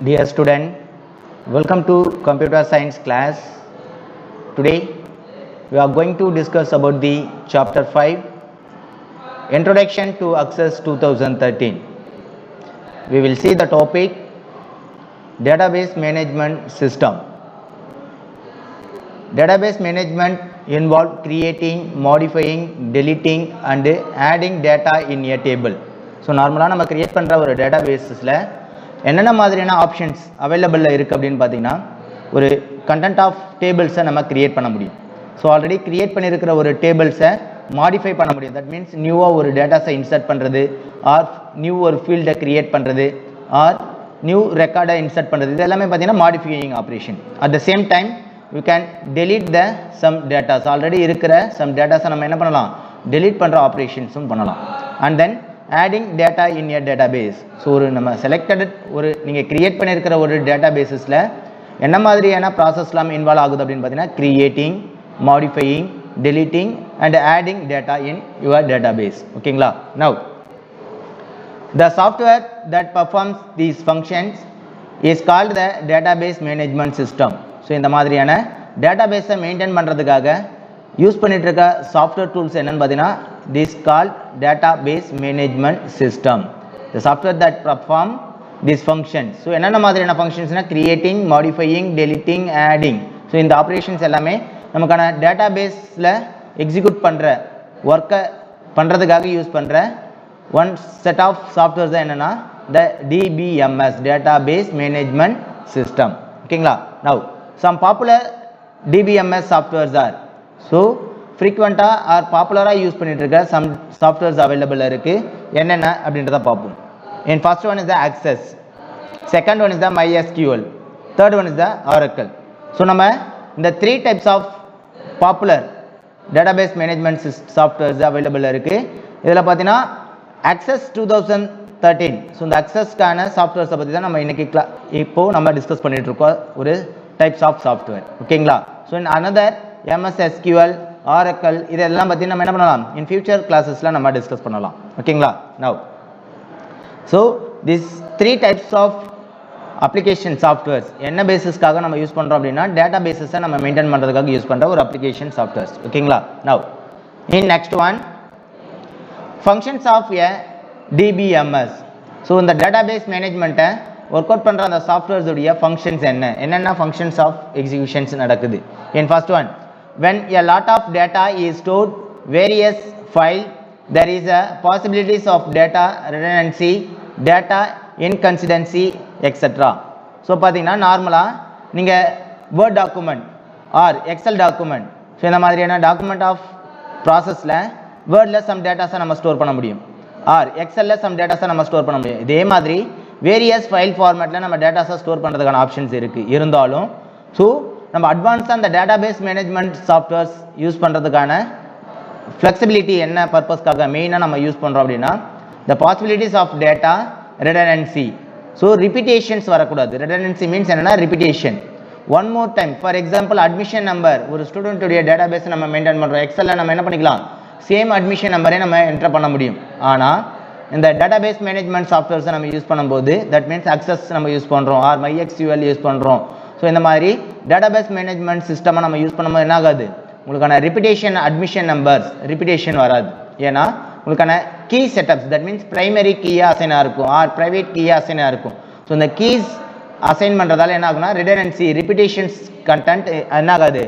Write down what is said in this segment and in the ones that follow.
Dear student, welcome to computer science class. Today we are going to discuss about the chapter 5 Introduction to Access 2013. We will see the topic Database Management System. Database management involves creating, modifying, deleting and adding data in a table. So normally நம்ம create பண்ற ஒரு databaseல என்னென்ன மாதிரியான options அவைலபிளில் இருக்குது அப்படின்னு பார்த்தீங்கன்னா ஒரு content of டேபிள்ஸை நம்ம கிரியேட் பண்ண முடியும். ஸோ ஆல்ரெடி கிரியேட் பண்ணியிருக்கிற ஒரு டேபிள்ஸை மாடிஃபை பண்ண முடியும். தட் மீன்ஸ் நியூவாக ஒரு டேட்டாஸை இன்சர்ட் பண்ணுறது, ஆர் நியூ ஒரு ஃபீல்டை கிரியேட் பண்ணுறது, ஆர் நியூ ரெக்கார்டை இன்சர்ட் பண்ணுறது, இது எல்லாமே பார்த்தீங்கன்னா modifying operation. At the same time you can delete the some datas, already இருக்கிற சம் டேட்டாஸை நம்ம என்ன பண்ணலாம், டெலீட் பண்ணுற ஆப்ரேஷன்ஸும் பண்ணலாம். And then adding data in a database. So ஒரு நம்ம செலக்டட் ஒரு நீங்கள் கிரியேட் பண்ணியிருக்கிற ஒரு டேட்டாபேஸஸில் என்ன மாதிரியான ப்ராசஸ்லாம் இன்வால்வ் ஆகுது அப்படின்னு பார்த்தீங்கன்னா creating, modifying, deleting and adding data in your database. ஓகேங்களா? Now the software that performs these functions is called the database management system. So இந்த மாதிரியான டேட்டாபேஸை மெயின்டைன் பண்ணுறதுக்காக யூஸ் பண்ணிட்டு இருக்க சாஃப்ட்வேர் டூல்ஸ் என்னன்னு பார்த்தீங்கன்னா this called database management system. The software that perform these functions. So என்னென்ன மாதிரியான ஃபங்க்ஷன்ஸ்னா creating, modifying, deleting, adding. So இந்த ஆப்ரேஷன்ஸ் எல்லாமே நமக்கான டேட்டாபேஸில் எக்ஸிக்யூட் பண்ணுற ஒர்க்கை பண்ணுறதுக்காக யூஸ் பண்ணுற ஒன் செட் ஆஃப் சாஃப்ட்வேர்ஸ் தான் என்னென்னா the DBMS database management system. ஓகேங்களா? Now some popular DBMS softwares are so ஃப்ரீக்வெண்ட்டாக ஆர் பாப்புலராக யூஸ் பண்ணிட்டு இருக்க சம் சாஃப்ட்வேர்ஸ் அவைலபிள் இருக்குது. என்னென்ன அப்படின்றத பார்ப்போம். என் first one is the Access, second one is the MySQL, third one is the Oracle. So நம்ம இந்த 3 types of popular database management softwares available இருக்குது. இதில் பார்த்தீங்கன்னா ஆக்சஸ் 2013. ஸோ இந்த ஆக்சஸ்க்கான சாஃப்ட்வேர்ஸை பற்றி தான் நம்ம இன்னைக்கு இப்போது நம்ம டிஸ்கஸ் பண்ணிட்டு இருக்கோம், ஒரு டைப்ஸ் ஆஃப் சாஃப்ட்வேர். ஓகேங்களா? So in another MS SQL, Oracle, இதெல்லாம் பற்றி நம்ம என்ன பண்ணலாம், இன் ஃபியூச்சர் கிளாஸஸில் நம்ம டிஸ்கஸ் பண்ணலாம். ஓகேங்களா? Now so this 3 types of application softwares என்ன பேசிஸ்க்காக நம்ம யூஸ் பண்ணுறோம் அப்படின்னா டேட்டா பேஸஸை நம்ம மெயின்டைன் பண்ணுறதுக்காக யூஸ் பண்ணுற ஒரு அப்ளிகேஷன் சாஃப்ட்வேர்ஸ். ஓகேங்களா? Now in next one functions of a DBMS. So இந்த டேட்டாபேஸ் மேனேஜ்மெண்ட்டை ஒர்க் அவுட் பண்ணுற அந்த சாஃப்ட்வேர்ஸுடைய ஃபங்க்ஷன்ஸ் என்னென்ன ஃபங்க்ஷன்ஸ் ஆஃப் எக்ஸிக்யூஷன்ஸ் நடக்குது. என் first one, when a lot of data is stored various file, there is a possibilities of data redundancy, data inconsistency, etc. So பார்த்தீங்கன்னா நார்மலாக நீங்கள் word document or excel document, so இந்த மாதிரியான document of ப்ராசஸில் வேர்டில் some டேட்டாஸை நம்ம store பண்ண முடியும், ஆர் எக்ஸலில் சம் டேட்டாஸை நம்ம ஸ்டோர் பண்ண முடியும். இதே மாதிரி வேரியஸ் ஃபைல் ஃபார்மேட்டில் நம்ம டேட்டாஸை ஸ்டோர் பண்ணுறதுக்கான ஆப்ஷன்ஸ் இருக்குது. இருந்தாலும் ஸோ நம்ம அட்வான்ஸாக அந்த டேட்டாபேஸ் மேனேஜ்மெண்ட் சாஃப்ட்வேர்ஸ் யூஸ் பண்ணுறதுக்கான ஃப்ளெக்சிபிலிட்டி என்ன பர்பஸ்க்காக மெயினாக நம்ம யூஸ் பண்ணுறோம் அப்படின்னா the possibilities of data redundancy. So repetitions வரக்கூடாது. ரெடண்டன்சி மீன்ஸ் என்னென்னா repetition. One more time, for example admission number, ஒரு ஸ்டூடெண்ட்டுடைய டேட்டாபேஸ் நம்ம மெயின்டைன் பண்ணுறோம். எக்ஸலில் நம்ம என்ன பண்ணிக்கலாம், சேம் அட்மிஷன் நம்பரே நம்ம என்டர் பண்ண முடியும். ஆனால் இந்த டேட்டாபேஸ் மேனேஜ்மெண்ட் சாஃப்ட்வேர்ஸை நம்ம யூஸ் பண்ணும்போது தட் மீன்ஸ் அக்சஸ் நம்ம யூஸ் பண்ணுறோம், ஆர் MySQL யூஸ் பண்ணுறோம். ஸோ இந்த மாதிரி டேட்டாபேஸ் மேனேஜ்மெண்ட் சிஸ்டமை நம்ம யூஸ் பண்ணும்போது என்ன ஆகாது, உங்களுக்கான ரிப்பீட்டேஷன் அட்மிஷன் நம்பர்ஸ் ரிப்பீட்டேஷன் வராது. ஏன்னா உங்களுக்கான key setups that means primary கீயாக அசைனாக இருக்கும், ஆர் ப்ரைவேட் கீயாக அசைனாக இருக்கும். ஸோ இந்த கீஸ் அசைன் பண்ணுறதால என்ன ஆகுனா ரிடண்டன்சி, ரிப்பீட்டேஷன்ஸ் கண்டென்ட் என்ன ஆகாது,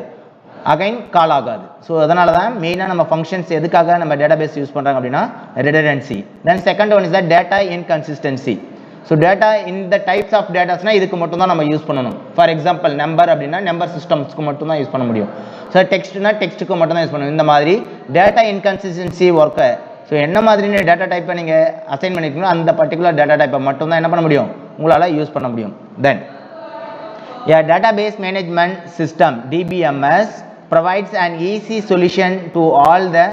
அகைன் கால் ஆகாது. ஸோ அதனால தான் மெயினாக நம்ம ஃபங்க்ஷன்ஸ் எதுக்காக நம்ம டேட்டாபேஸ் யூஸ் பண்ணுறாங்க அப்படின்னா redundancy. Then second one is the data inconsistency. So data இந்த டைப்ஸ் ஆஃப் டேட்டாஸ்னால் இதுக்கு மட்டும் தான் நம்ம யூஸ் பண்ணணும். ஃபார் எக்ஸாம்பிள் நம்பர் அப்படின்னா நம்பர் சிஸ்டம்ஸ்க்கு மட்டும் தான் யூஸ் பண்ண முடியும். ஸோ டெக்ஸ்ட்னா டெக்ஸ்ட்டுக்கு மட்டும் தான் யூஸ் பண்ணணும். இந்த மாதிரி டேட்டா இன்கன்சிஸ்டன்சி ஒர்க்கை, ஸோ என்ன மாதிரியான டேட்டா டைப்பை நீங்கள் அசைன் பண்ணியிருக்கீங்களோ அந்த பர்டிகுலர் டேட்டா டைப்பை மட்டும் தான் என்ன பண்ண முடியும், உங்களால் யூஸ் பண்ண முடியும். தென் a database management system DBMS provides an easy solution to all the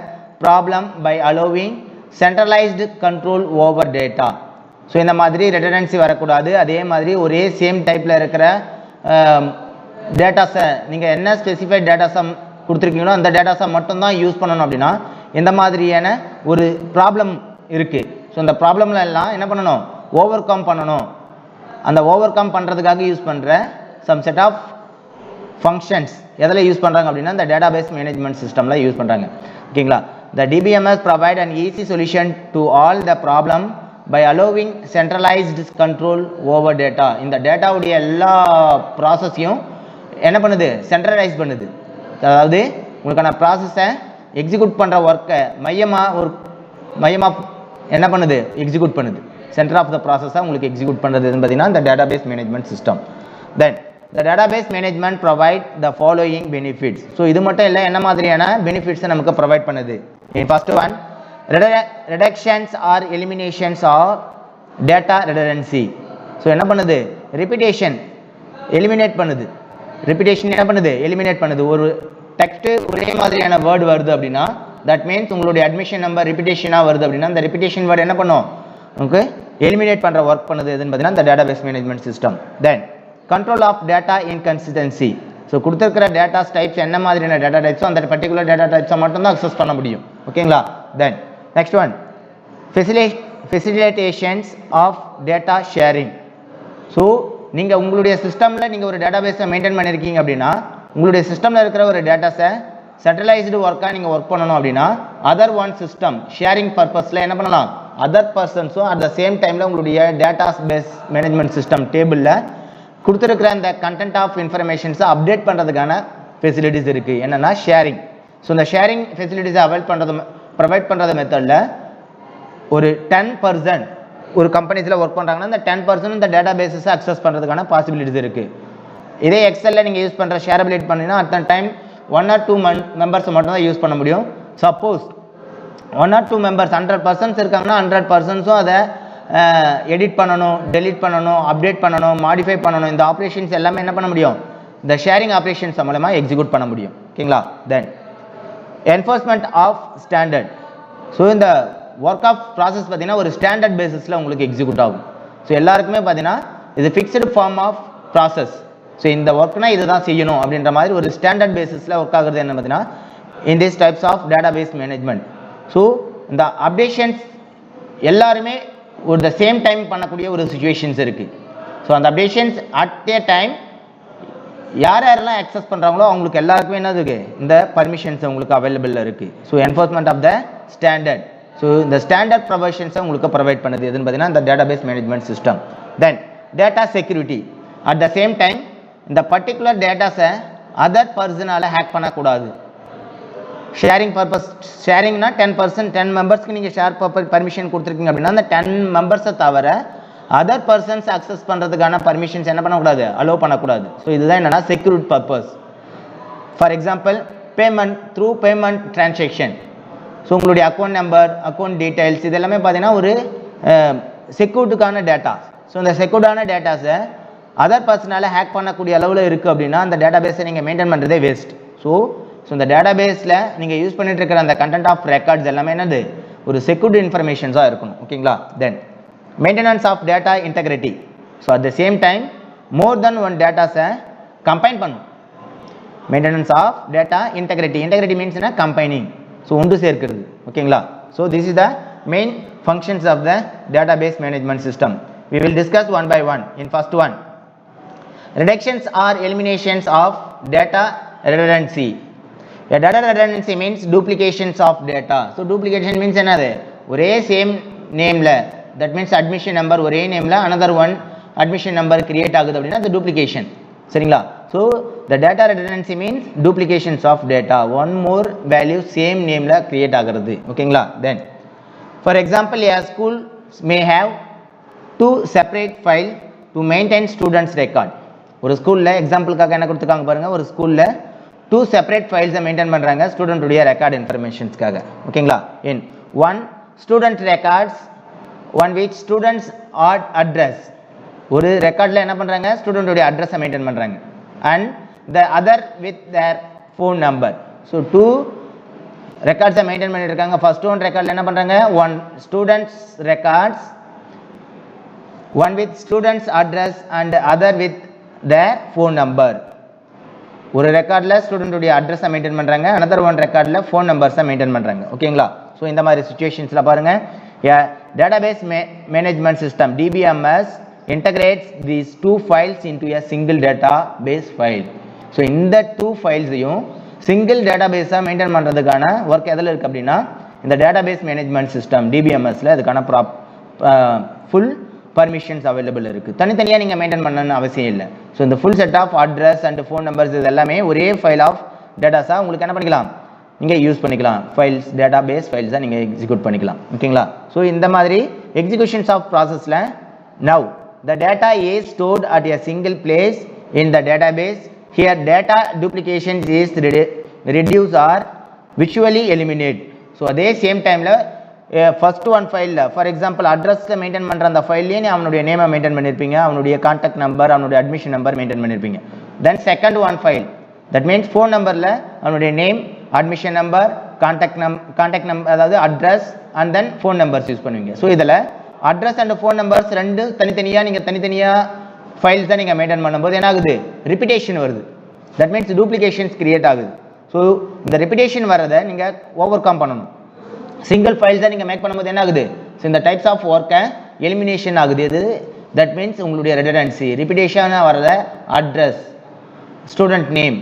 problem by allowing centralized control over data. So இந்த மாதிரி ரெடண்டன்சி வரக்கூடாது. அதே மாதிரி ஒரே சேம் டைப்பில் இருக்கிற டேட்டாஸை நீங்கள் என்ன ஸ்பெசிஃபைட் டேட்டாஸை கொடுத்துருக்கீங்களோ அந்த டேட்டாஸை மட்டும்தான் யூஸ் பண்ணணும். அப்படின்னா இந்த மாதிரியான ஒரு ப்ராப்ளம் இருக்குது. ஸோ இந்த ப்ராப்ளம்ல எல்லாம் என்ன பண்ணணும், ஓவர் கம் பண்ணணும். அந்த ஓவர் கம் பண்ணுறதுக்காக யூஸ் பண்ணுற சம் செட் ஆஃப் ஃபங்க்ஷன்ஸ் எதில் யூஸ் பண்ணுறாங்க அப்படின்னா இந்த டேட்டாபேஸ் மேனேஜ்மெண்ட் சிஸ்டமில் யூஸ் பண்ணுறாங்க. ஓகேங்களா? The DBMS provide an easy solution to all the problem by allowing centralized control over data. இந்த டேட்டாவுடைய எல்லா ப்ராசஸையும் என்ன பண்ணுது? சென்ட்ரலைஸ் பண்ணுது. அதாவது உங்களுக்கான ப்ராசஸை எக்ஸிக்யூட் பண்ணுற ஒர்க்கை மையமாக என்ன பண்ணுது? எக்ஸிக்யூட் பண்ணுது. சென்டர் ஆஃப் த ப்ராசஸை உங்களுக்கு எக்ஸிக்யூட் பண்ணுறதுன்னு பார்த்தீங்கன்னா இந்த database management system. Then the database management provide the following benefits. So இது மட்டும் இல்லை, என்ன மாதிரியான பெனிஃபிட்ஸை நமக்கு ப்ரொவைட் பண்ணுது? First one, reductions or eliminations of data redundancy. So என்ன பண்ணுது? ரிப்பீட்டேஷன் எலிமினேட் பண்ணுது. ரிப்பீட்டேஷன் என்ன பண்ணுது? எலிமினேட் பண்ணுது. ஒரு டெக்ஸ்ட்டு ஒரே மாதிரியான வேர்டு வருது அப்படின்னா தட் மீன்ஸ் உங்களுடைய அட்மிஷன் நம்பர் ரிப்பீட்டேஷனாக வருது அப்படின்னா அந்த ரிப்பீட்டேஷன் வேர்டு என்ன பண்ணும்? உங்களுக்கு எலிமினேட் பண்ணுற ஒர்க் பண்ணுது எதுன்னு பார்த்தீங்கன்னா இந்த database management system. Then control of data inconsistency. So கொடுத்துருக்கிற டேட்டாஸ் டைப்ஸ் என்ன மாதிரியான டேட்டா டைப்ஸோ அந்த பர்டிகுலர் டேட்டா டைப்ஸை மட்டும்தான் அக்சஸ் பண்ண முடியும். ஓகேங்களா? Then next one, facilitations of data sharing. So நீங்கள் உங்களுடைய சிஸ்டமில் நீங்கள் ஒரு டேட்டாபேஸை மெயின்டைன் பண்ணியிருக்கீங்க அப்படின்னா உங்களுடைய சிஸ்டமில் இருக்கிற ஒரு டேட்டாஸை சென்ட்ரலைஸ்டு ஒர்க்காக நீங்கள் ஒர்க் பண்ணணும் அப்படின்னா அதர் ஒன் சிஸ்டம் ஷேரிங் பர்பஸில் என்ன பண்ணலாம்? அதர் பர்சன்ஸும் அட் த சேம் டைமில் உங்களுடைய டேட்டாஸ் பேஸ் மேனேஜ்மெண்ட் சிஸ்டம் டேபிளில் கொடுத்துருக்கிற அந்த கண்டென்ட் ஆஃப் இன்ஃபர்மேஷன்ஸை அப்டேட் பண்ணுறதுக்கான ஃபெசிலிட்டிஸ் இருக்குது. என்னென்னா ஷேரிங். ஸோ இந்த ஷேரிங் ஃபெசிலிட்டிஸை ப்ரொவைட் பண்ணுறது மெத்தடில் ஒரு 10% ஒரு கம்பெனிஸில் ஒர்க் பண்ணுறாங்கன்னா இந்த 10% இந்த டேட்டா பேஸஸை அக்சஸ் பண்ணுறதுக்கான பாசிபிலிட்டிஸ் இருக்குது. இதே எக்ஸலில் நீங்கள் யூஸ் பண்ணுற ஷேரபிலிட்டி பண்ணிங்கன்னா at the time 1 or 2 members மட்டும் தான் யூஸ் பண்ண முடியும். சப்போஸ் 1 or 2 மெம்பர்ஸ் 100% இருக்காங்கன்னா 100%ஸும் அதை எடிட் பண்ணணும், டெலிட் பண்ணணும், அப்டேட் பண்ணணும், மாடிஃபை பண்ணணும். இந்த ஆப்ரேஷன்ஸ் எல்லாமே என்ன பண்ண முடியும்? இந்த ஷேரிங் ஆப்ரேஷன்ஸ் மூலமாக எக்ஸிக்யூட் பண்ண முடியும். ஓகேங்களா? தென் என்ஃபோர்ஸ்மெண்ட் ஆஃப் ஸ்டாண்டர்ட். ஸோ இந்த ஒர்க் ஆஃப் ப்ராசஸ் பார்த்தீங்கன்னா ஒரு ஸ்டாண்டர்ட் பேசிஸில் உங்களுக்கு எக்ஸிக்யூட் ஆகும். ஸோ எல்லாருக்குமே பார்த்தீங்கன்னா இது fixed form of process. So இந்த ஒர்க்னா இது தான் செய்யணும் அப்படின்ற மாதிரி ஒரு ஸ்டாண்டர்ட் பேசிஸில் ஒர்க் ஆகுறது என்ன பார்த்தீங்கன்னா in this types of database management. So இந்த அப்டேஷன்ஸ் எல்லாருமே ஒரு த சேம் டைம் பண்ணக்கூடிய ஒரு சுச்சுவேஷன்ஸ் இருக்குது. ஸோ அந்த அப்டேஷன்ஸ் அட் ஏ டைம் யார் யாரெல்லாம் அக்சஸ் பண்ணுறாங்களோ அவங்களுக்கு எல்லாருக்குமே என்ன இருக்குது? இந்த பர்மிஷன்ஸ் உங்களுக்கு அவைலபிளில் இருக்குது. So enforcement of the standard. So இந்த ஸ்டாண்டர்ட் ப்ரொவிஷன்ஸை உங்களுக்கு ப்ரொவைட் பண்ணுது எதுன்னு பார்த்தீங்கன்னா இந்த database management system. Then data security. At the same time இந்த பர்டிகுலர் டேட்டாஸை அதர் பர்சனால் ஹேக் பண்ணக்கூடாது. ஷேரிங் பர்பஸ், ஷேரிங்னா 10% 10 மெம்பர்ஸ்க்கு நீங்கள் ஷேர் பர்மிஷன் கொடுத்துருக்கீங்க அப்படின்னா அந்த 10 மெம்பர்ஸை தவிர அதர் பர்சன்ஸ் அக்சஸ் பண்ணுறதுக்கான பர்மிஷன்ஸ் என்ன பண்ணக்கூடாது? அலோவ் பண்ணக்கூடாது. ஸோ இதுதான் என்னென்னா security purpose. For example payment through payment transaction. So உங்களுடைய அக்கௌண்ட் நம்பர், அக்கௌண்ட் டீட்டெயில்ஸ் இது எல்லாமே பார்த்தீங்கன்னா ஒரு செக்யூரிட்டிக்கான டேட்டாஸ். ஸோ இந்த செக்யூர்டான டேட்டாஸை அதர் பர்சனால் ஹேக் பண்ணக்கூடிய அளவில் இருக்குது அப்படின்னா அந்த டேட்டாபேஸை நீங்கள் மெயின்டைன் பண்ணுறதே வேஸ்ட். ஸோ இந்த டேட்டாபேஸில் நீங்கள் யூஸ் பண்ணிட்டு இருக்கிற அந்த கண்டென்ட் ஆஃப் ரெக்கார்ட்ஸ் எல்லாமே என்னது? ஒரு செக்யூரிட்டி இன்ஃபர்மேஷன்ஸாக இருக்கணும். ஓகேங்களா? Then maintenance of data integrity. So at the same time more than one டேட்டாஸை கம்பைன் பண்ணும். Maintenance of data integrity. Integrity means என்ன? கம்பைனிங். ஸோ ஒன்று சேர்க்கிறது. ஓகேங்களா? So this is the main functions of the database management system. We will discuss one by one. In first one, reductions or eliminations of data redundancy. A data redundancy means duplications of data. So duplication means another ஒரே same nameல, that means admission number ஒரே nameல another one admission number create ஆகுது அப்படின்னா அது duplication. சரிங்களா? So the data redundancy means duplications of data. One more value same nameல create ஆகிறது. ஓகேங்களா? Then for example a school may have two separate file to maintain students record. ஒரு ஸ்கூலில் எக்ஸாம்பிளுக்காக என்ன கொடுத்துருக்காங்க பாருங்கள். ஒரு ஸ்கூலில் 2 செப்பரேட் ஃபைல்ஸை மெயின்டைன் பண்ணுறாங்க ஸ்டூடெண்ட்டுடைய ரெக்கார்ட் இன்ஃபர்மேஷன்ஸ்க்காக. ஓகேங்களா? In one student records, one which students add address. ஒரு ரெக்கார்டில் என்ன பண்ணுறாங்க? ஸ்டூடெண்ட்டுடைய அட்ரஸை மெயின்டைன் பண்ணுறாங்க. And the other with their phone number. So 2 ரெக்கார்ட்ஸை மெயின்டைன் பண்ணிட்டு இருக்காங்க. ஃபர்ஸ்ட் ஒன் ரெக்கார்டில் என்ன பண்ணுறாங்க? One students records, one with students address and other with their phone number. ஒரு ரெக்கார்டில் ஸ்டூடெண்ட்டுடைய அட்ரஸை மெயின்டைன் பண்ணுறாங்க, அனதர் ஒன் ரெக்கார்டில் ஃபோன் நம்பர்ஸை மெயின்டைன் பண்ணுறாங்க. ஓகேங்களா? ஸோ இந்த மாதிரி சுச்சுவேஷன்ஸில் பாருங்கள், database management system DBMS integrates these two files into a single database file. So இந்த two files-ஐயும் single database-ஆ மெயின்டைன் பண்றதுக்கான ஒர்க் எதில் இருக்கு அப்படின்னா இந்த database management system DBMS-ல அதுக்கான full permissions available இருக்கு. தனித்தனியா நீங்க மெயின்டைன் பண்ணனும் அவசியம் இல்லை. ஸோ இந்த full set of address and phone numbers இது எல்லாமே ஒரே ஃபைல் ஆஃப் டேட்டாஸா உங்களுக்கு என்ன பண்ணிக்கலாம், நீங்க யூஸ் பண்ணிக்கலாம். ஃபைல்ஸ் டேட்டாபேஸ் ஃபைல்ஸா நீங்க எக்ஸிக்யூட் பண்ணிக்கலாம். ஓகேங்களா? ஸோ இந்த மாதிரி எக்ஸிகியூஷன்ஸ் ஆஃப் ப்ராசஸ்ல now the data is stored at a single place in the database. Here data duplications is reduced or visually eliminated. So அதே சேம் டைம்ல ஃபர்ஸ்ட் ஒன் ஃபைலில் ஃபார் எக்ஸாம்பிள் அட்ரஸில் மெயின்டைன் பண்ணுற அந்த ஃபைல்லேயே நீ அவனுடைய நேமை மெயின்டைன் பண்ணியிருப்பீங்க, அவனுடைய கான்டாக்ட் நம்பர், அவனுடைய அட்மிஷன் நம்பர் மெயின்டைன் பண்ணியிருப்பீங்க. Then second one file that means phone நம்பரில் அவனுடைய name, admission number, contact number அதாவது address and then phone numbers use பண்ணுவீங்க. ஸோ இதில் அட்ரஸ் அண்ட் ஃபோன் நம்பர்ஸ் ரெண்டு தனித்தனியாக ஃபைல்ஸ் தான் நீங்கள் மெயின்டைன் பண்ணும்போது என்ன ஆகுது, ரிப்பிட்டேஷன் வருது. தட் மீன்ஸ் டூப்ளிகேஷன்ஸ் கிரியேட் ஆகுது. ஸோ இந்த ரிப்பிட்டேஷன் வரதை நீங்கள் ஓவர் கம் பண்ணணும். சிங்கிள் ஃபைல்ஸை நீங்கள் மேக் பண்ணும்போது என்ன ஆகுது, ஸோ இந்த டைப்ஸ் ஆஃப் ஒர்க்கை எலிமினேஷன் ஆகுது. இது தட் மீன்ஸ் உங்களுடைய ரெடண்டன்சி ரிப்பிட்டேஷனாக வரத address, student name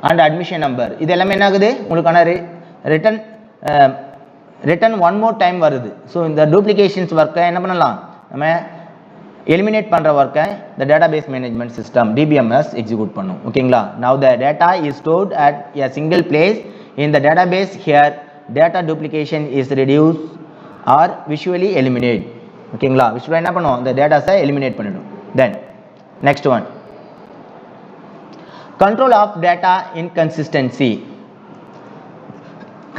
and admission number இது எல்லாமே என்ன ஆகுது, உங்களுக்கான ரிட்டன் ஒன் மோர் டைம் வருது. ஸோ இந்த டூப்ளிகேஷன்ஸ் ஒர்க்கை என்ன பண்ணலாம், நம்ம எலிமினேட் பண்ணுற ஒர்க்கை இந்த database management system DBMS execute பண்ணும். ஓகேங்களா? Now the data is stored at a single place in the database. Here data duplication is reduced or visually eliminated. ஓகேங்களா? விஷுவலாக என்ன பண்ணுவோம், இந்த டேட்டாஸை எலிமினேட் பண்ணிடும். தென் next one, control of data inconsistency.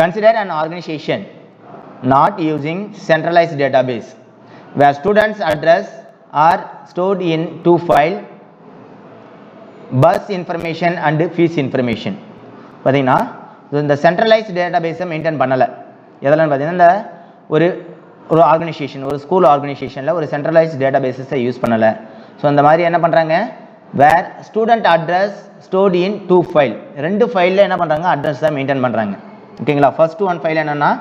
Consider an organization not using centralized database where students' address are stored in two files, bus information and fees information. பார்த்தீங்கன்னா இந்த centralised டேட்டாபேஸை maintain பண்ணலை. எதெல்லாம் பார்த்தீங்கன்னா இந்த ஒரு ஆர்கனைசேஷன், ஒரு ஸ்கூல் ஆர்கனைசேஷனில் ஒரு சென்ட்ரலைஸ்ட் டேட்டாபேஸஸை யூஸ் பண்ணலை. ஸோ அந்த மாதிரி என்ன பண்ணுறாங்க, where student address stored in two file, ரெண்டு ஃபைலில் என்ன பண்ணுறாங்க, அட்ரஸை மெயின்டைன் பண்ணுறாங்க. ஓகேங்களா? ஃபர்ஸ்ட் ஒன் ஃபைல் என்னன்னா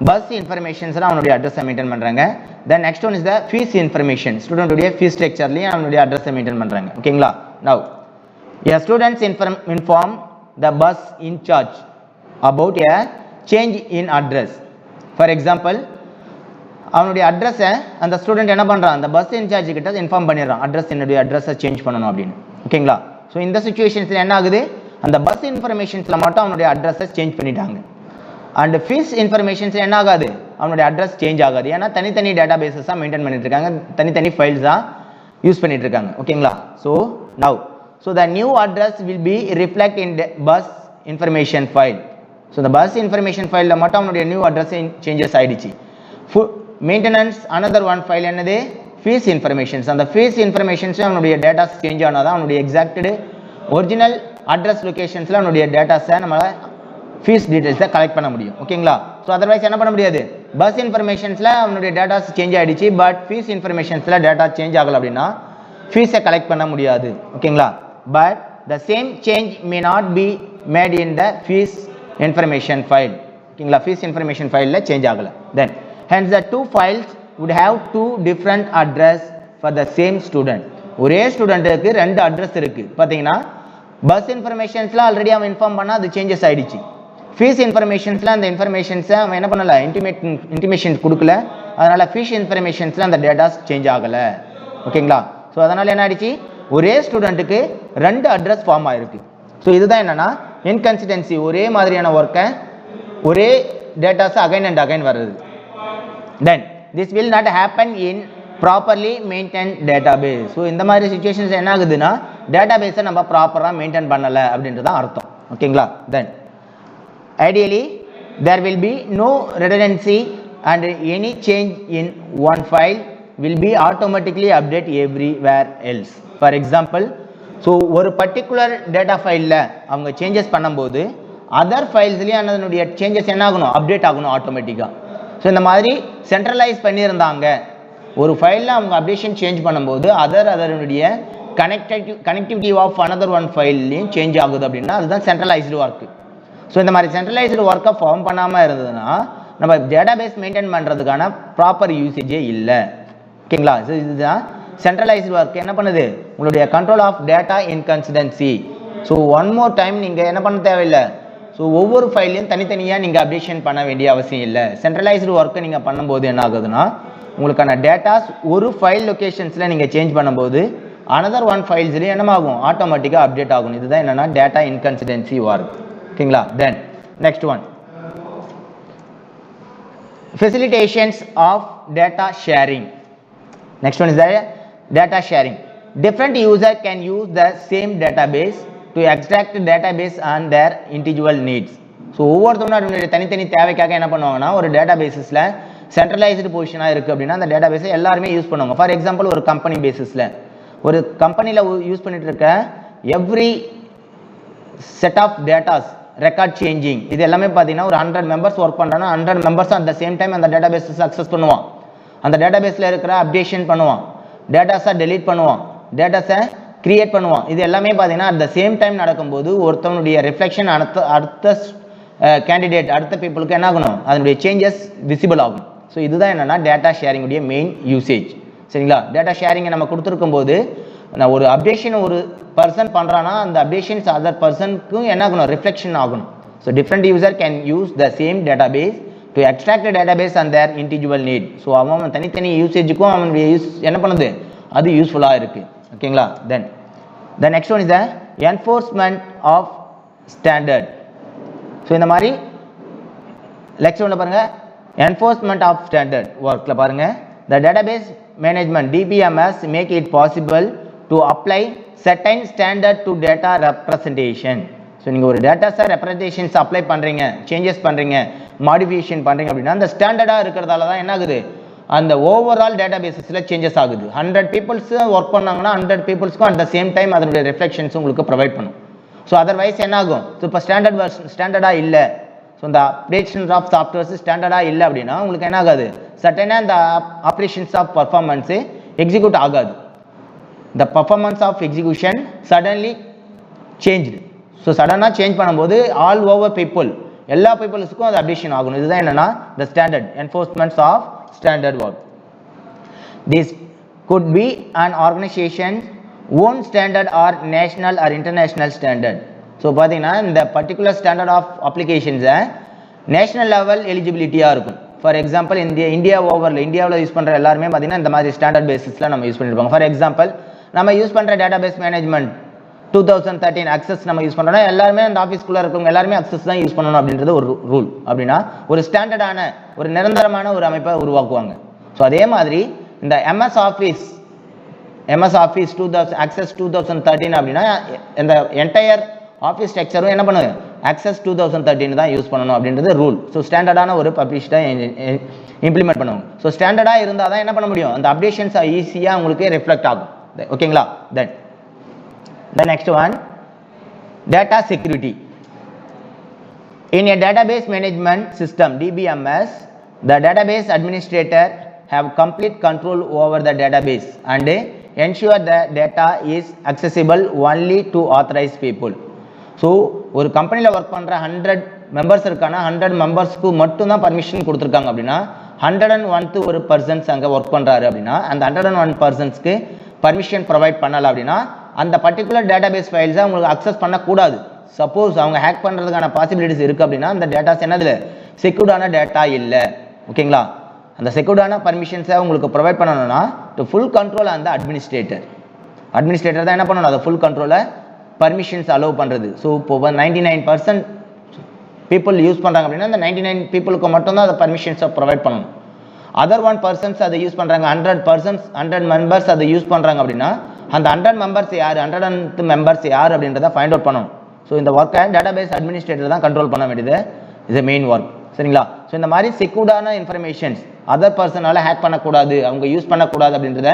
பஸ் இன்ஃபர்மேஷன்ஸ்லாம் அவனுடைய அட்ரஸை மெயின்டைன் பண்ணுறாங்க. Then next one is the fees information, ஸ்டூடெண்ட்டுடைய ஃபீஸ் ஸ்ட்ரக்சர்லையும் அவனுடைய அட்ரஸை மெயின்டைன் பண்ணுறாங்க. ஓகேங்களா? Now a students inform the bus in charge about a change in address. For example, அவனுடைய அட்ரஸை அந்த ஸ்டூடெண்ட் என்ன பண்ணுறான், அந்த பஸ் இன்சார்ஜ் கிட்ட இன்ஃபார்ம் பண்ணிடுறான், என்னுடைய அட்ரஸை சேஞ்ச் பண்ணணும் அப்படின்னு. ஓகேங்களா? ஸோ இந்த சுச்சுவேஷன்ஸில் என்ன ஆகுது, அந்த பஸ் இன்ஃபர்மேஷன்ஸில் மட்டும் அவனுடைய அட்ரஸை சேஞ்ச் பண்ணிட்டாங்க. அண்ட் ஃபீஸ் இன்ஃபர்மேஷன்ஸில் என்ன ஆகாது, அவனுடைய அட்ரஸ் சேஞ்ச் ஆகாது. ஏன்னா தனித்தனி டேட்டா பேஸஸாக மெயின்டைன் பண்ணிட்டு இருக்காங்க, தனித்தனி ஃபைல்ஸாக யூஸ் பண்ணிட்டு இருக்காங்க. ஓகேங்களா? So now the new address will be reflect in the bus information file. So இந்த பஸ் இன்ஃபர்மேஷன் ஃபைலில் மட்டும் அவனுடைய நியூ அட்ரஸ் சேஞ்சஸ் ஆகிடுச்சு. மெயின்டெனன்ஸ் அனதர் ஒன் ஃபைல் என்னது, ஃபீஸ் இன்ஃபர்மேஷன்ஸ். அந்த ஃபீஸ் இன்ஃபர்மேஷன்ஸும் அவனுடைய டேட்டாஸ் சேஞ்ச் ஆனால் தான் அவனுடைய எக்ஸாக்டு ஒரிஜினல் அட்ரஸ் லொக்கேஷன்ஸில் அவனுடைய டேட்டாஸை நம்மளால் ஃபீஸ் டீட்டெயில்ஸை கலெக்ட் பண்ண முடியும். ஓகேங்களா? ஸோ அதர்வைஸ் என்ன பண்ண முடியாது, பஸ் இன்ஃபர்மேஷன்ஸில் அவனுடைய டேட்டாஸ் சேஞ்ச் ஆகிடுச்சு, பட் ஃபீஸ் இன்ஃபர்மேஷன்ஸில் டேட்டா சேஞ்ச் ஆகலை அப்படின்னா ஃபீஸை கலெக்ட் பண்ண முடியாது. ஓகேங்களா? but the same change may not be made in the fees information file. ஓகேங்களா? fees information file change ஆகல. then hence the two files would have two different address for the same student. ஒரே ஸ்டூடெண்ட்டுக்கு ரெண்டு address இருக்கு. பார்த்தீங்கன்னா bus இன்ஃபர்மேஷன்ஸ்ல already அவன் inform பண்ணா அது சேஞ்சஸ் ஆயிடுச்சு. ஃபீஸ் இன்ஃபர்மேஷன்ஸ்ல அந்த இன்ஃபர்மேஷன்ஸை அவன் என்ன பண்ணல, இன்டிமேஷன் கொடுக்கல. அதனால ஃபீஸ் இன்ஃபர்மேஷன்ஸ்ல அந்த டேட்டாஸ் சேஞ்ச் ஆகல. ஓகேங்களா? ஸோ அதனால என்ன ஆயிடுச்சு, ஒரே ஸ்டூடெண்ட்டுக்கு ரெண்டு அட்ரஸ் ஃபார்ம் ஆயிருக்கு. ஸோ இதுதான் என்னன்னா இன்கன்சிஸ்டன்சி, ஒரே மாதிரியான ஒர்க்கை ஒரே டேட்டாஸ் அகைன் அண்ட் அகைன் வருது. Then this will not happen in properly maintain database. So இந்த மாதிரி சுச்சுவேஷன்ஸ் என்ன ஆகுதுன்னா டேட்டாபேஸை நம்ம ப்ராப்பராக மெயின்டைன் பண்ணலை அப்படின்றதான் அர்த்தம். ஓகேங்களா? Then ideally there will be no redundancy and any change in one file will be automatically update everywhere else. For example, so ஒரு பர்டிகுலர் டேட்டா ஃபைலில் அவங்க சேஞ்சஸ் பண்ணும்போது அதர் ஃபைல்ஸ்லேயும் அதனுடைய சேஞ்சஸ் என்ன ஆகணும், அப்டேட் ஆகணும் ஆட்டோமேட்டிக்காக. ஸோ இந்த மாதிரி சென்ட்ரலைஸ் பண்ணியிருந்தாங்க, ஒரு ஃபைலில் அவங்க அப்டேஷன் சேஞ்ச் பண்ணும்போது அதனுடைய கனெக்டிவிட்டி ஆஃப் அனதர் ஒன் ஃபைல்லையும் சேஞ்ச் ஆகுது அப்படின்னா அதுதான் சென்ட்ரலைஸ்டு ஒர்க்கு. ஸோ இந்த மாதிரி சென்ட்ரலைஸ்டு ஒர்க்கை ஃபார்ம் பண்ணாமல் இருந்ததுன்னா நம்ம டேட்டாபேஸ் மெயின்டைன் பண்ணுறதுக்கான ப்ராப்பர் யூசேஜே இல்லை. ஓகேங்களா? ஸோ இதுதான் சென்ட்ரலைஸ்டு ஒர்க் என்ன பண்ணுது உங்களுடைய control of data inconsistency. So one more time நீங்கள் என்ன பண்ண தேவையில்லை. ஸோ ஒவ்வொரு ஃபைலையும் தனித்தனியாக நீங்கள் அப்டேஷன் பண்ண வேண்டிய அவசியம் இல்லை. சென்ட்ரலைஸ்டு ஒர்க்கை நீங்கள் பண்ணும்போது என்ன ஆகுதுன்னா உங்களுக்கான டேட்டாஸ் ஒரு ஃபைல் லொக்கேஷன்ஸில் நீங்கள் சேஞ்ச் பண்ணும்போது அனதர் ஒன் ஃபைல்ஸ்லேயும் என்னமாகும் ஆட்டோமேட்டிக்காக அப்டேட் ஆகும். இதுதான் என்னென்னா டேட்டா இன்கன்சிஸ்டன்சி ஒர்க். ஓகேங்களா. Then next one facilitations of data sharing. Next one is the data sharing. Different user can use the same database to extract database on their individual needs. So ஒவ்வொருத்தவங்க தனித்தனி தேவைக்காக என்ன பண்ணுவாங்கன்னா ஒரு டேட்டாபேஸில் centralised பொசிஷனாக இருக்குது அப்படின்னா அந்த டேட்டாபேஸை எல்லாருமே யூஸ் பண்ணுவாங்க. ஃபார் எக்ஸாம்பிள் ஒரு கம்பெனி பேசிஸில் ஒரு கம்பெனியில் யூஸ் பண்ணிட்டு இருக்க every set of datas record changing இது எல்லாமே பார்த்தீங்கன்னா ஒரு 100 மெம்பர்ஸ் ஒர்க் பண்ணுறாங்கன்னா 100 members at the same time அந்த டேட்டாபேஸஸ் அக்சஸ் பண்ணுவான். அந்த டேட்டாபேஸில் இருக்கிற அப்டேஷன் பண்ணுவான், டேட்டாஸை டெலீட் பண்ணுவான், டேட்டாஸை கிரியேட் பண்ணுவான். இது எல்லாமே பார்த்தீங்கன்னா அட் த சேம் டைம் நடக்கும்போது ஒருத்தவனுடைய ரிஃப்ளெக்ஷன் அடுத்த கேண்டிடேட் அடுத்த பீப்புளுக்கு என்ன ஆகணும் அதனுடைய சேஞ்சஸ் விசிபிள் ஆகும். ஸோ இதுதான் என்னென்னா டேட்டா ஷேரிங்குடைய மெயின் யூசேஜ். சரிங்களா. டேட்டா ஷேரிங்கை நம்ம கொடுத்துருக்கும் போது நான் ஒரு அப்டேஷன் ஒரு பர்சன் பண்ணுறான்னா அந்த அப்டேஷன்ஸ் அதர் பர்சனுக்கும் என்ன ஆகணும் ரிஃப்ளெக்ஷன் ஆகணும். So different user can use the same database to extract database and their individual need. So அவன் தனித்தனி யூசேஜுக்கும் அவனுடைய யூஸ் என்ன பண்ணுது அது யூஸ்ஃபுல்லாக இருக்குது. ஓகேங்களா. Then the next one is the enforcement of standard. So இந்த மாதிரி நெக்ஸ்ட் ஒன்று பாருங்கள் என்ஃபோர்ஸ்மெண்ட் ஆஃப் ஸ்டாண்டர்ட் ஒர்க்கில் பாருங்கள் the database management DBMS make it possible to apply certain standard to data representation. So நீங்கள் ஒரு டேட்டாஸை ரெப்ரசன்டேஷன்ஸ் அப்ளை பண்ணுறீங்க, சேஞ்சஸ் பண்ணுறீங்க, மாடிஃபிகேஷன் பண்ணுறீங்க அப்படின்னா அந்த ஸ்டாண்டர்டாக இருக்கிறதால தான் என்ன ஆகுது அந்த ஓவரால் டேட்டா பேஸஸில் சேஞ்சஸ் ஆகுது. 100 பீப்புள்ஸ் ஒர்க் பண்ணாங்கன்னா 100 பீப்புள்ஸ்க்கும் அட் த சேம் டைம் அதனுடைய ரிஃப்ளெக்ஷன்ஸ் உங்களுக்கு ப்ரொவைட் பண்ணும். ஸோ அதர்வைஸ் என்ன ஆகும் ஸோ இப்போ ஸ்டாண்டர்டாக இல்லை. ஸோ இந்த அப்டேஷன்ஸ் ஆஃப் சாஃப்ட்வேர்ஸ் ஸ்டாண்டர்டாக இல்லை அப்படின்னா உங்களுக்கு என்ன ஆகாது சர்டனாக இந்த ஆப்ரேஷன்ஸ் ஆஃப் பர்ஃபார்மன்ஸு எக்ஸிக்யூட் ஆகாது. The performance of execution suddenly changed. So suddenly change பண்ணும்போது all over people எல்லா பீப்புள்ஸ்க்கும் அது அப்டேஷன் ஆகணும். இதுதான் என்னன்னா the standard enforcements of standard work. This could be an organization own standard or national or international standard. So பார்த்தீங்கன்னா இந்த particular standard of அப்ளிகேஷன்ஸை national level எலிஜிபிலிட்டியாக இருக்கும். ஃபார் எக்ஸாம்பிள் இந்தியாவில் யூஸ் பண்ணுற எல்லாருமே பார்த்தீங்கன்னா இந்த மாதிரி ஸ்டாண்டர்ட் பேசிஸில் நம்ம யூஸ் பண்ணியிருப்பாங்க. ஃபார் எக்ஸாம்பிள் நம்ம யூஸ் பண்ணுற டேட்டாபேஸ் மேனேஜ்மெண்ட் 2013 அக்சஸ் நம்ம யூஸ் பண்ணுறோம்னா எல்லாருமே அந்த ஆஃபீஸ்க்குள்ளே இருக்கவங்க எல்லாருமே அக்சஸ் தான் யூஸ் பண்ணணும் அப்படின்றது ஒரு ரூல். அப்படின்னா ஒரு ஸ்டாண்டர்டான ஒரு நிரந்தரமான ஒரு அமைப்பை உருவாக்குவாங்க. ஸோ அதே மாதிரி இந்த MS ஆஃபீஸ் 2013 அப்படின்னா இந்த என்டையர் ஆஃபீஸ் ஸ்ட்ரக்சரும் என்ன பண்ணுது அக்சஸ் 2013 தான் யூஸ் பண்ணணும் அப்படின்றது ரூல். ஸோ ஸ்டாண்டர்டான ஒரு பப்ளிஷ்டாக இம்ப்ளிமெண்ட் பண்ணுவாங்க. ஸோ ஸ்டாண்டர்டாக இருந்தால் தான் என்ன பண்ண முடியும் அந்த அப்டேஷன்ஸ் ஈஸியாக உங்களுக்கு ரிஃப்ளெக்ட் ஆகும். ஓகேங்களா. தென் the next one data security. In a database management system DBMS the database administrator have complete control over the database and ensure the data is accessible only to authorized people. So ஒரு கம்பெனியில் work பண்ணுற 100 members இருக்கானா 100 மெம்பர்ஸ்க்கு மட்டும்தான் permission கொடுத்துருக்காங்க அப்படின்னா 101th ஒரு persons அங்கே ஒர்க் பண்ணுறாரு அப்படின்னா அந்த 101 பர்சன்ஸ்க்கு பர்மிஷன் ப்ரொவைட் பண்ணலை அப்படின்னா அந்த பர்டிகுலர் டேட்டாபேஸ் ஃபைல்ஸை உங்களுக்கு அக்சஸ் பண்ணக்கூடாது. சப்போஸ் அவங்க ஹேக் பண்ணுறதுக்கான பாசிபிலிட்டிஸ் இருக்குது அப்படின்னா அந்த டேட்டாஸ் என்னது செக்யூர்டான டேட்டா இல்லை. ஓகேங்களா. அந்த செக்யூர்டான பர்மிஷன்ஸை உங்களுக்கு ப்ரொவைட் பண்ணணும்னா டு ஃபுல் கண்ட்ரோல் அந்த அட்மினிஸ்ட்ரேட்டர் தான் என்ன பண்ணணும் அதை ஃபுல் கண்ட்ரோலை பர்மிஷன்ஸ் அலோவ் பண்ணுறது. ஸோ இப்போ 99% பீப்புள் யூஸ் பண்ணுறாங்க அப்படின்னா அந்த 99 பீப்புளுக்கு மட்டும்தான் அதை பர்மிஷன்ஸை ப்ரொவைட் பண்ணணும். அதர் 1% அதை யூஸ் பண்ணுறாங்க 100 மெம்பர்ஸ் அதை யூஸ் பண்ணுறாங்க அப்படின்னா அந்த 100 மெம்பர்ஸ் யார் 100th மெம்பர்ஸ் யார் அப்படின்றத ஃபைண்ட் அவுட் பண்ணணும். ஸோ இந்த ஒர்க்கை டேட்டாபேஸ் அட்மினிஸ்ட்ரேட்டர் தான் கண்ட்ரோல் பண்ண வேண்டியது இது மெயின் ஒர்க். சரிங்களா. ஸோ இந்த மாதிரி செக்யூர்டான இன்ஃபர்மேஷன்ஸ் அதர் பர்சனால ஹேக் பண்ணக்கூடாது அவங்க யூஸ் பண்ணக்கூடாது அப்படின்றத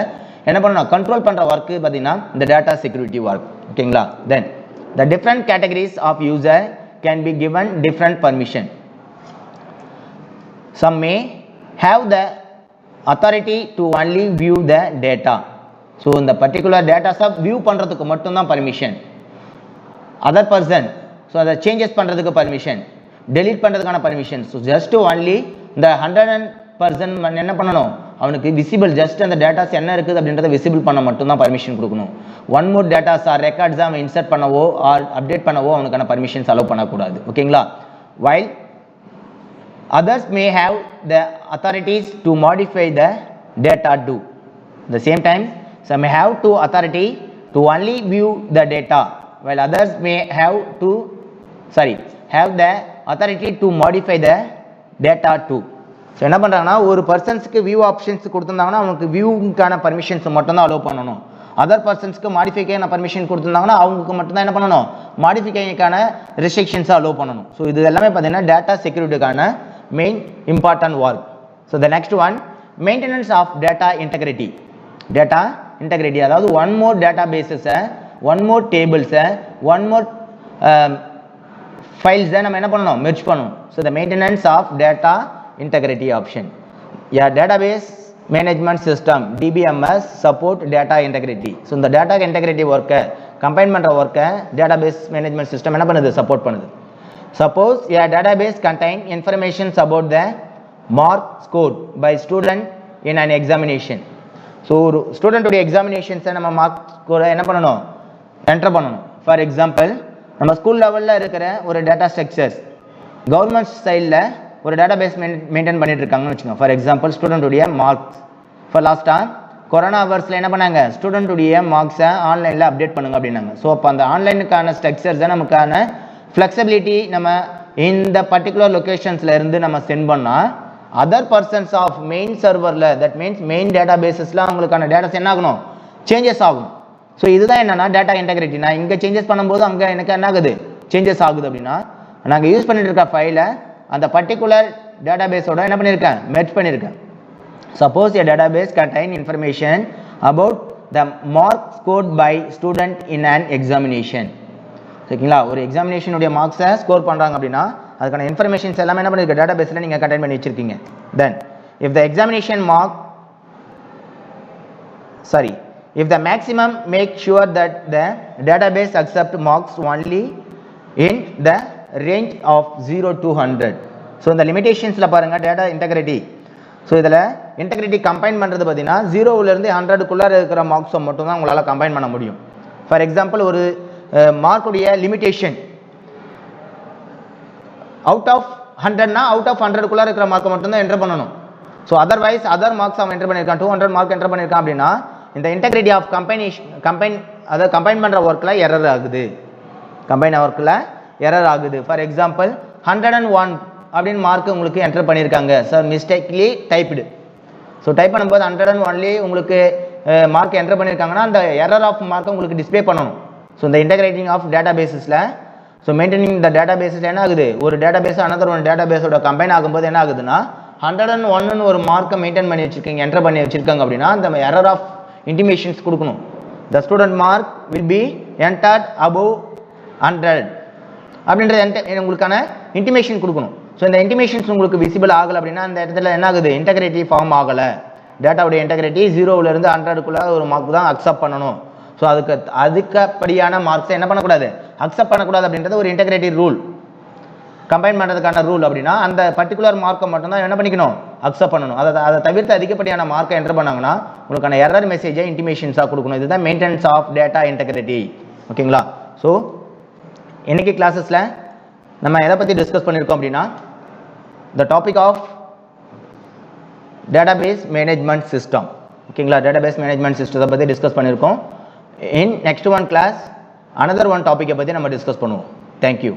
என்ன பண்ணணும் கண்ட்ரோல் பண்ணுற ஒர்க்கு பார்த்தீங்கன்னா இந்த டேட்டா செக்யூரிட்டி ஒர்க். ஓகேங்களா. Then the different categories of user can be given different permission. Some may have the authority to only view the data. So இந்த particular data view பண்ணுறதுக்கு மட்டும்தான் பர்மிஷன். அதர் பர்சன் ஸோ அதை changes பண்ணுறதுக்கு permission, delete பண்ணுறதுக்கான permission. So just only இந்த person என்ன பண்ணணும், அவனுக்கு விசிபிள் ஜஸ்ட் அந்த டேட்டாஸ் என்ன இருக்குது அப்படின்றத விசிபிள் பண்ண மட்டும்தான் பர்மிஷன் கொடுக்கணும். One more datas or records அவன் இன்சர்ட் பண்ணவோ ஆர் அப்டேட் பண்ணவோ அவனுக்கான பர்மிஷன்ஸ் அலோவ் பண்ணக்கூடாது. ஓகேங்களா. While others may have the authorities to modify the data too. At the same time, some may have to authority to only view the data, while others may have the authority to modify the data too. So என்ன பண்ணுறாங்கன்னா, ஒரு பர்சன்ஸ்க்கு view options கொடுத்துருந்தாங்கன்னா அவனுக்கு வியூக்கான permissions மட்டும் தான் allow பண்ணணும். Other பர்சன்ஸ்க்கு மாடிஃபைக்கான permission கொடுத்துருந்தாங்கன்னா அவங்களுக்கு மட்டும் தான் என்ன பண்ணணும், மாடிஃபிகேஷனுக்கான ரெஸ்ட்ரிக்ஷன்ஸை அலோவ் பண்ணணும். ஸோ இது எல்லாமே பார்த்தீங்கன்னா டேட்டா செக்யூரிட்டிக்கான main important work. So the next one, maintenance of data integrity. Data integrity அதாவது ஒன் மோர் டேட்டா பேஸஸை, ஒன் மோர் டேபிள்ஸை, ஒன் மோர் ஃபைல்ஸை நம்ம என்ன பண்ணணும், மெர்ஜ் பண்ணணும். So the maintenance of data integrity option. Database management system DBMS support data integrity. So இந்த data integrity ஒர்க்கை, கம்பைன் பண்ணுற ஒர்க்கை டேட்டாபேஸ் மேனேஜ்மெண்ட் சிஸ்டம் என்ன பண்ணுது, சப்போர்ட் பண்ணுது. Suppose a database contain information about the mark scored by student in an examination. So student உடைய examinations நம்ம mark ஸ்கோரை என்ன பண்ணணும், என்டர் பண்ணணும். ஃபார் எக்ஸாம்பிள், நம்ம ஸ்கூல் லெவலில் இருக்கிற ஒரு டேட்டா ஸ்ட்ரக்சர்ஸ் கவர்மெண்ட் சைடில் ஒரு டேட்டாபேஸ் மெயின்டைன் பண்ணிட்டு இருக்காங்கன்னு வச்சுக்கோங்க. ஃபார் எக்ஸாம்பிள், ஸ்டூடெண்ட்டுடைய மார்க்ஸ். இப்போ லாஸ்ட்டாக கொரோனா ஹவர்ஸில் என்ன பண்ணாங்க, ஸ்டூடெண்ட்டுடைய மார்க்ஸை ஆன்லைனில் அப்டேட் பண்ணுங்க அப்படின்னாங்க. ஸோ அப்போ அந்த ஆன்லைனுக்கான ஸ்ட்ரக்சர்ஸை நமக்கான ஃப்ளெக்சிபிலிட்டி நம்ம இந்த பர்டிகுலர் லொக்கேஷன்ஸில் இருந்து நம்ம சென்ட் பண்ணால் அதர் பர்சன்ஸ் ஆஃப் மெயின் சர்வரில், தட் மீன்ஸ் மெயின் டேட்டா பேஸஸில் அவங்களுக்கான டேட்டாஸ் என்ன ஆகணும், சேஞ்சஸ் ஆகும். ஸோ இதுதான் என்னன்னா டேட்டா இன்டெகிரிட்டி. நான் இங்கே சேஞ்சஸ் பண்ணும்போது அங்கே எனக்கு என்ன ஆகுது, சேஞ்சஸ் ஆகுது. அப்படின்னா நாங்கள் யூஸ் பண்ணிட்டு இருக்க ஃபைலை அந்த பர்டிகுலர் டேட்டா பேஸோட என்ன பண்ணியிருக்கேன், மெர்ஜ் பண்ணியிருக்கேன். Suppose a database contain information about the mark scored by student in an examination. ஓகேங்களா. ஒரு எக்ஸாமினேஷனுடைய மார்க்ஸை ஸ்கோர் பண்ணுறாங்க அப்படின்னா அதுக்கான இன்ஃபர்மேஷன்ஸ் எல்லாமே என்ன பண்ணியிருக்க, டேட்டா பேஸில் நீங்கள் கண்டெயின் பண்ணி வச்சிருக்கீங்க. தென் if the maximum make sure that the database accept marks only in the range of 0 to 100. So இந்த லிமிடேஷன்ஸில் பாருங்கள் டேட்டா இன்டெகிரிட்டி. ஸோ இதில் இன்டெகிரிட்டி கம்பைன் பண்ணுறது பார்த்தீங்கன்னா 0லேருந்து 100க்குள்ளே இருக்கிற மார்க்ஸை மட்டும் தான் உங்களால் கம்பைன் பண்ண முடியும். ஃபார் எக்ஸாம்பிள், ஒரு மார்க்குடைய லிமிடேஷன் அவுட் ஆஃப் 100னா அவுட் ஆஃப் 100க்குள்ளே இருக்கிற மார்க்கை மட்டும்தான் என்டர் பண்ணணும். ஸோ அதர்வைஸ் அதர் மார்க்ஸ் அவன் என்டர் பண்ணியிருக்கான், 200 மார்க் என்டர் பண்ணியிருக்கான் அப்படின்னா இந்த இன்டெகிரிட்டி ஆஃப் அதாவது கம்பைன் பண்ணுற ஒர்க்கில் எரர் ஆகுது, ஃபார் எக்ஸாம்பிள் 101 அப்படின்னு மார்க் உங்களுக்கு என்டர் பண்ணியிருக்காங்க sir, mistakenly typed. So type பண்ணும்போது 101 உங்களுக்கு மார்க் என்டர் பண்ணியிருக்காங்கன்னா அந்த எரர் ஆஃப் மார்க்கை உங்களுக்கு டிஸ்பிளே பண்ணணும். ஸோ இந்த இன்டெகிரேட்டிங் ஆஃப் டேட்டா பேஸஸில், ஸோ மெயின்டைனிங் த டேட்டா பேஸில் என்ன ஆகுது, ஒரு data base another one data பேஸோட கம்பைன் ஆகும்போது என்ன ஆகுதுன்னா 101 ஒரு மார்க்கை மெயின்டைன் பண்ணி வச்சிருக்கீங்க, என்டர் பண்ணி வச்சிருக்காங்க அப்படின்னா அந்த எரர் ஆஃப் இன்டிமேஷன்ஸ் கொடுக்கணும். The student mark will be entered above 100 அப்படின்றது உங்களுக்கான இன்டிமேஷன் கொடுக்கணும். ஸோ இந்த இன்டிமேஷன்ஸ் உங்களுக்கு விசிபிள் ஆகலை அப்படின்னா அந்த இடத்துல என்ன ஆகுது, இன்டெகிரிட்டி ஃபார்ம் ஆகலை. டேட்டாவுடைய இன்டெகிரிட்டி 0லேருந்து 100க்குள்ளே ஒரு மார்க் தான் அக்செப்ட் பண்ணணும். ஸோ அதுக்கப்படியான மார்க்ஸை என்ன பண்ணக்கூடாது, அக்செப்ட் பண்ணக்கூடாது அப்படின்றது ஒரு இன்டெகிரிட்டி ரூல். கம்பைன் பண்ணுறதுக்கான ரூல் அப்படின்னா அந்த பர்டிகுலர் மார்க்கை மட்டும்தான் என்ன பண்ணிக்கணும், அக்செப்ட் பண்ணணும். அதை தவிர்த்து அதிகப்படியான மார்க்கை என்டர் பண்ணாங்கன்னா உங்களுக்கான எரர் மெசேஜை இன்டிமேஷன்ஸாக கொடுக்கணும். இதுதான் மெயின்டெனன்ஸ் ஆஃப் டேட்டா இன்டெகிரிட்டி. ஓகேங்களா. ஸோ இன்னைக்கு கிளாஸஸில் நம்ம எதை பற்றி டிஸ்கஸ் பண்ணியிருக்கோம் அப்படின்னா the topic of database management system. ஓகேங்களா. டேட்டாபேஸ் மேனேஜ்மெண்ட் சிஸ்டத்தை பற்றி டிஸ்கஸ் பண்ணியிருக்கோம். In next one class another one topic பற்றி நம்ம டிஸ்கஸ் பண்ணுவோம். Thank you.